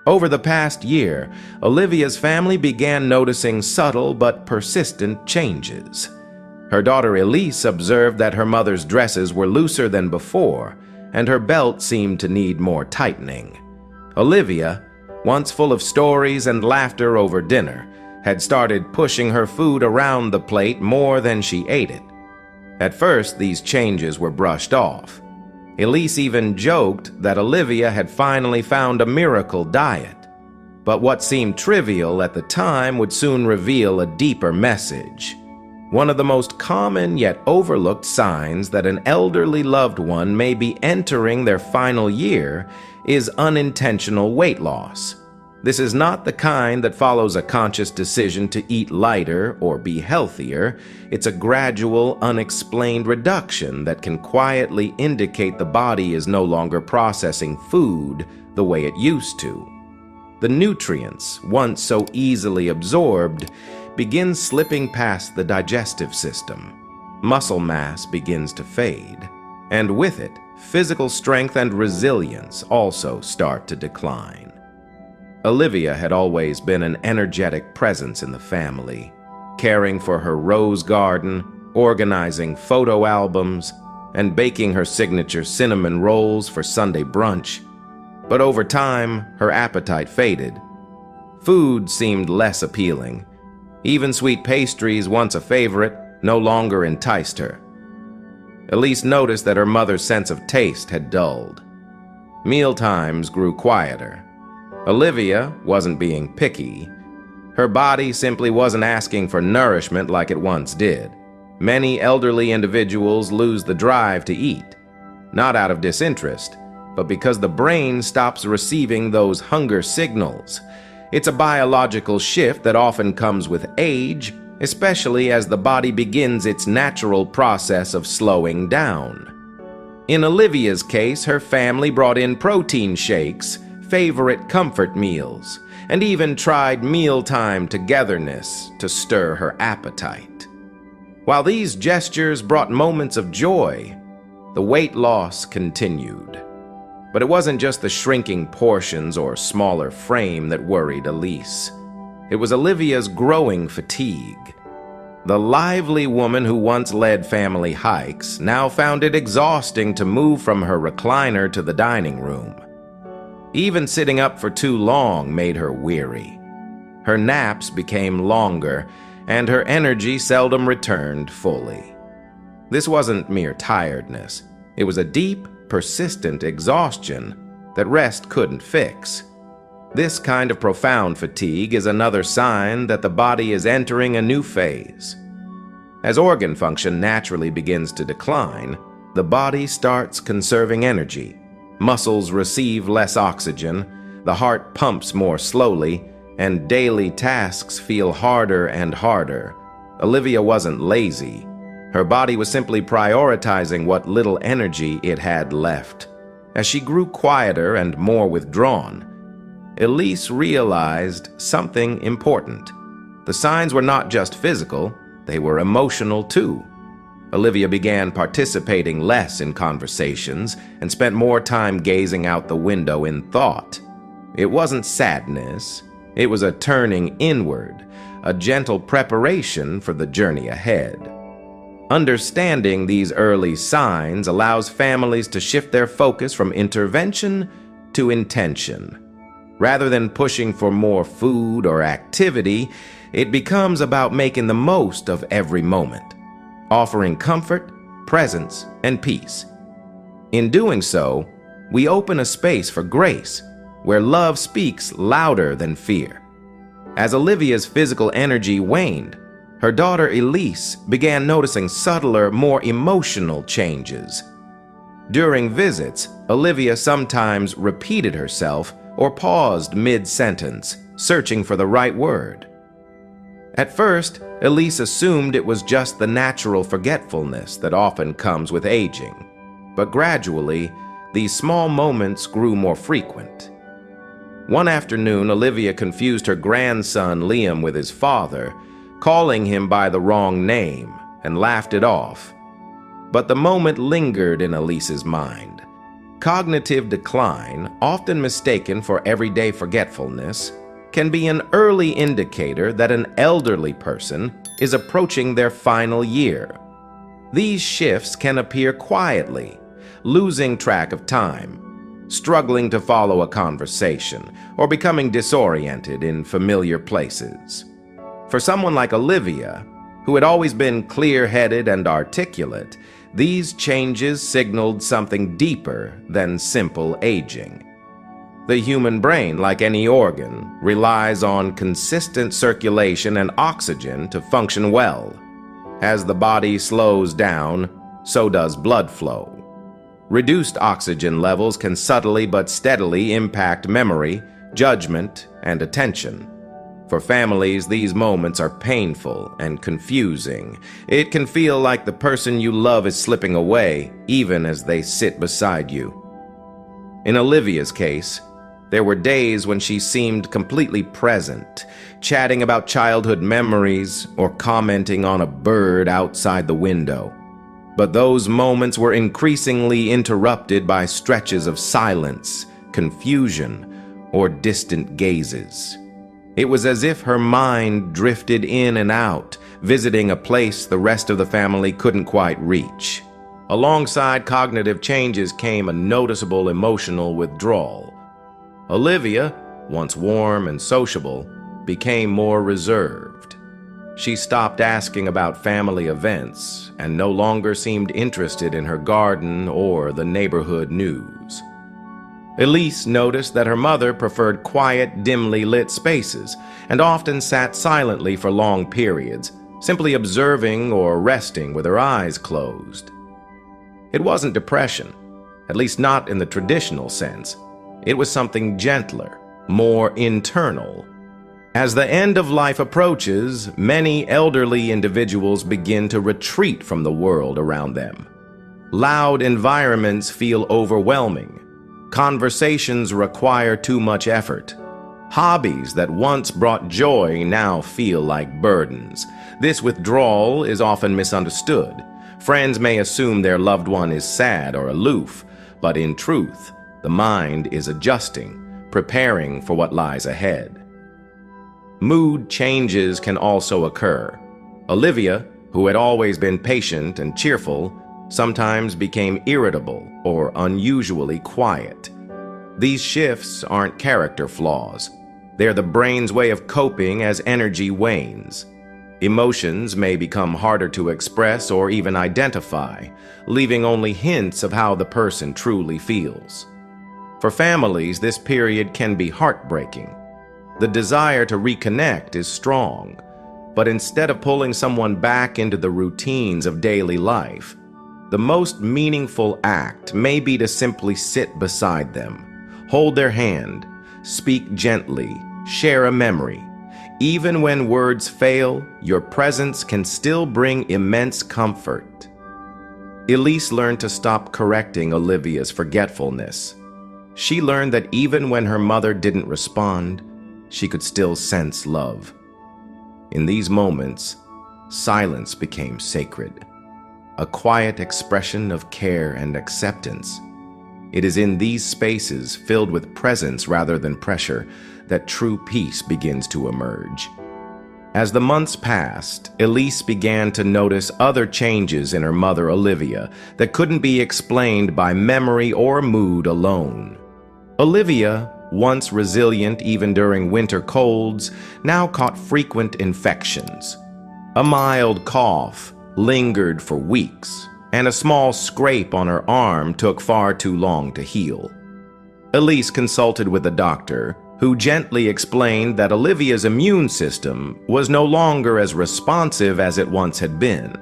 Over the past year, Olivia's family began noticing subtle but persistent changes. Her daughter Elise observed that her mother's dresses were looser than before, and her belt seemed to need more tightening. Olivia, once full of stories and laughter over dinner, had started pushing her food around the plate more than she ate it. At first, these changes were brushed off. Elise even joked that Olivia had finally found a miracle diet. But what seemed trivial at the time would soon reveal a deeper message. One of the most common yet overlooked signs that an elderly loved one may be entering their final year is unintentional weight loss. This is not the kind that follows a conscious decision to eat lighter or be healthier. It's a gradual, unexplained reduction that can quietly indicate the body is no longer processing food the way it used to. The nutrients, once so easily absorbed, begin slipping past the digestive system. Muscle mass begins to fade, and with it, physical strength and resilience also start to decline. Olivia had always been an energetic presence in the family, caring for her rose garden, organizing photo albums, and baking her signature cinnamon rolls for Sunday brunch. But over time, her appetite faded. Food seemed less appealing. Even sweet pastries, once a favorite, no longer enticed her. Elise noticed that her mother's sense of taste had dulled. Mealtimes grew quieter. Olivia wasn't being picky. Her body simply wasn't asking for nourishment like it once did. Many elderly individuals lose the drive to eat, not out of disinterest, but because the brain stops receiving those hunger signals. It's a biological shift that often comes with age, especially as the body begins its natural process of slowing down. In Olivia's case, her family brought in protein shakes, favorite comfort meals, and even tried mealtime togetherness to stir her appetite. While these gestures brought moments of joy, the weight loss continued. But it wasn't just the shrinking portions or smaller frame that worried Elise. It was Olivia's growing fatigue. The lively woman who once led family hikes now found it exhausting to move from her recliner to the dining room. Even sitting up for too long made her weary. Her naps became longer, and her energy seldom returned fully. This wasn't mere tiredness. It was a deep, persistent exhaustion that rest couldn't fix. This kind of profound fatigue is another sign that the body is entering a new phase. As organ function naturally begins to decline, the body starts conserving energy. Muscles receive less oxygen, the heart pumps more slowly, and daily tasks feel harder and harder. Olivia wasn't lazy. Her body was simply prioritizing what little energy it had left. As she grew quieter and more withdrawn, Elise realized something important. The signs were not just physical, they were emotional too. Olivia began participating less in conversations and spent more time gazing out the window in thought. It wasn't sadness, it was a turning inward, a gentle preparation for the journey ahead. Understanding these early signs allows families to shift their focus from intervention to intention. Rather than pushing for more food or activity, it becomes about making the most of every moment, offering comfort, presence, and peace. In doing so, we open a space for grace, where love speaks louder than fear. As Olivia's physical energy waned, her daughter Elise began noticing subtler, more emotional changes. During visits, Olivia sometimes repeated herself or paused mid-sentence, searching for the right word. At first, Elise assumed it was just the natural forgetfulness that often comes with aging. But gradually, these small moments grew more frequent. One afternoon, Olivia confused her grandson Liam with his father, calling him by the wrong name, and laughed it off. But the moment lingered in Elise's mind. Cognitive decline, often mistaken for everyday forgetfulness, can be an early indicator that an elderly person is approaching their final year. These shifts can appear quietly, losing track of time, struggling to follow a conversation, or becoming disoriented in familiar places. For someone like Olivia, who had always been clear-headed and articulate, these changes signaled something deeper than simple aging. The human brain, like any organ, relies on consistent circulation and oxygen to function well. As the body slows down, so does blood flow. Reduced oxygen levels can subtly but steadily impact memory, judgment, and attention. For families, these moments are painful and confusing. It can feel like the person you love is slipping away, even as they sit beside you. In Olivia's case, there were days when she seemed completely present, chatting about childhood memories or commenting on a bird outside the window. But those moments were increasingly interrupted by stretches of silence, confusion, or distant gazes. It was as if her mind drifted in and out, visiting a place the rest of the family couldn't quite reach. Alongside cognitive changes came a noticeable emotional withdrawal. Olivia, once warm and sociable, became more reserved. She stopped asking about family events and no longer seemed interested in her garden or the neighborhood news. Elise noticed that her mother preferred quiet, dimly lit spaces and often sat silently for long periods, simply observing or resting with her eyes closed. It wasn't depression, at least not in the traditional sense. It was something gentler, more internal. As the end of life approaches, many elderly individuals begin to retreat from the world around them. Loud environments feel overwhelming. Conversations require too much effort. Hobbies that once brought joy now feel like burdens. This withdrawal is often misunderstood. Friends may assume their loved one is sad or aloof, but in truth, the mind is adjusting, preparing for what lies ahead. Mood changes can also occur. Olivia, who had always been patient and cheerful, sometimes became irritable or unusually quiet. These shifts aren't character flaws. They're the brain's way of coping as energy wanes. Emotions may become harder to express or even identify, leaving only hints of how the person truly feels. For families, this period can be heartbreaking. The desire to reconnect is strong, but instead of pulling someone back into the routines of daily life, the most meaningful act may be to simply sit beside them, hold their hand, speak gently, share a memory. Even when words fail, your presence can still bring immense comfort. Elise learned to stop correcting Olivia's forgetfulness. She learned that even when her mother didn't respond, she could still sense love. In these moments, silence became sacred, a quiet expression of care and acceptance. It is in these spaces filled with presence rather than pressure that true peace begins to emerge. As the months passed, Elise began to notice other changes in her mother Olivia that couldn't be explained by memory or mood alone. Olivia, once resilient even during winter colds, now caught frequent infections. A mild cough lingered for weeks, and a small scrape on her arm took far too long to heal. Elise consulted with a doctor, who gently explained that Olivia's immune system was no longer as responsive as it once had been.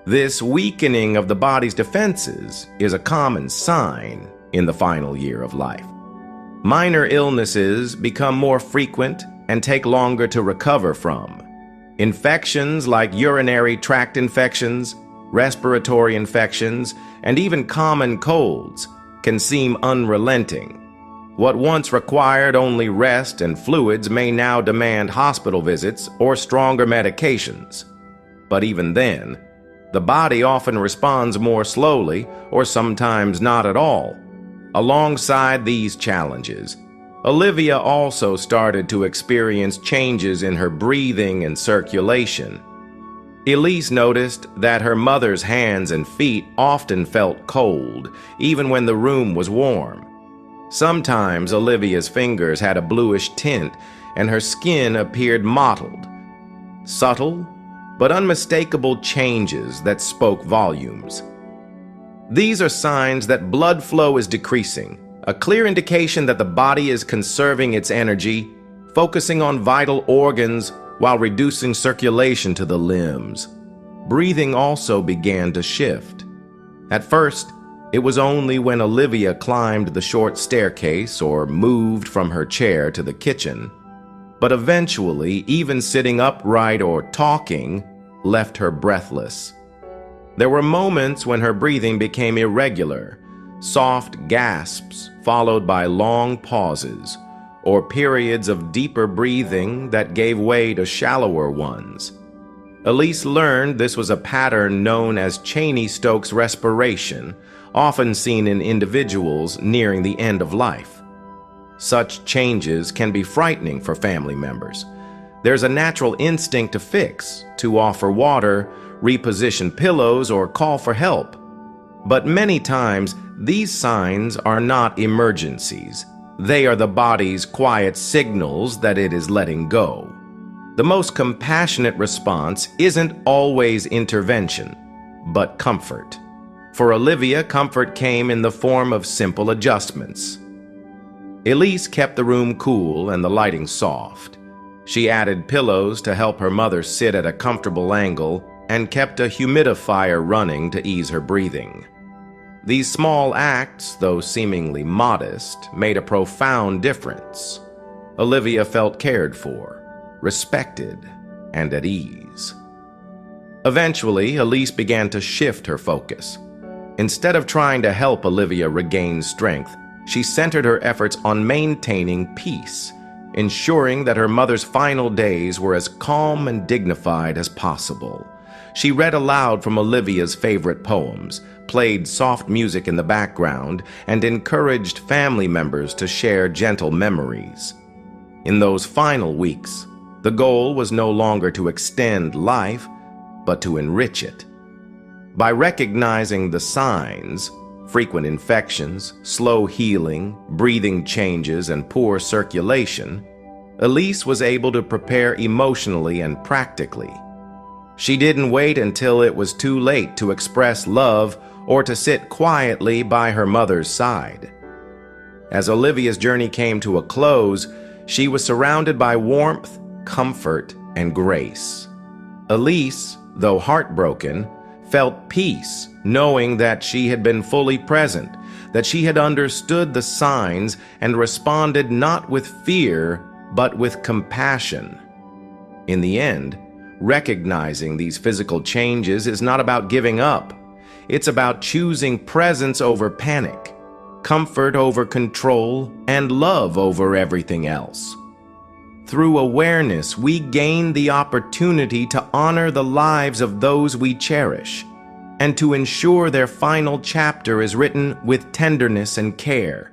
This weakening of the body's defenses is a common sign in the final year of life. Minor illnesses become more frequent and take longer to recover from. Infections like urinary tract infections, respiratory infections, and even common colds can seem unrelenting. What once required only rest and fluids may now demand hospital visits or stronger medications. But even then, the body often responds more slowly or sometimes not at all. Alongside these challenges, Olivia also started to experience changes in her breathing and circulation. Elise noticed that her mother's hands and feet often felt cold, even when the room was warm. Sometimes Olivia's fingers had a bluish tint and her skin appeared mottled. Subtle, but unmistakable changes that spoke volumes. These are signs that blood flow is decreasing, a clear indication that the body is conserving its energy, focusing on vital organs while reducing circulation to the limbs. Breathing also began to shift. At first, it was only when Olivia climbed the short staircase or moved from her chair to the kitchen. But eventually, even sitting upright or talking left her breathless. There were moments when her breathing became irregular, soft gasps followed by long pauses, or periods of deeper breathing that gave way to shallower ones. Elise learned this was a pattern known as Cheney-Stokes respiration, often seen in individuals nearing the end of life. Such changes can be frightening for family members. There's a natural instinct to fix, to offer water, reposition pillows, or call for help. But many times, these signs are not emergencies. They are the body's quiet signals that it is letting go. The most compassionate response isn't always intervention, but comfort. For Olivia, comfort came in the form of simple adjustments. Elise kept the room cool and the lighting soft. She added pillows to help her mother sit at a comfortable angle and kept a humidifier running to ease her breathing. These small acts, though seemingly modest, made a profound difference. Olivia felt cared for, respected, and at ease. Eventually, Elise began to shift her focus. Instead of trying to help Olivia regain strength, she centered her efforts on maintaining peace, ensuring that her mother's final days were as calm and dignified as possible. She read aloud from Olivia's favorite poems, played soft music in the background, and encouraged family members to share gentle memories. In those final weeks, the goal was no longer to extend life, but to enrich it. By recognizing the signs, frequent infections, slow healing, breathing changes, and poor circulation, Elise was able to prepare emotionally and practically. She didn't wait until it was too late to express love or to sit quietly by her mother's side. As Olivia's journey came to a close, she was surrounded by warmth, comfort, and grace. Elise, though heartbroken, felt peace, knowing that she had been fully present, that she had understood the signs and responded not with fear, but with compassion. In the end, recognizing these physical changes is not about giving up. It's about choosing presence over panic, comfort over control, and love over everything else. Through awareness, we gain the opportunity to honor the lives of those we cherish and to ensure their final chapter is written with tenderness and care.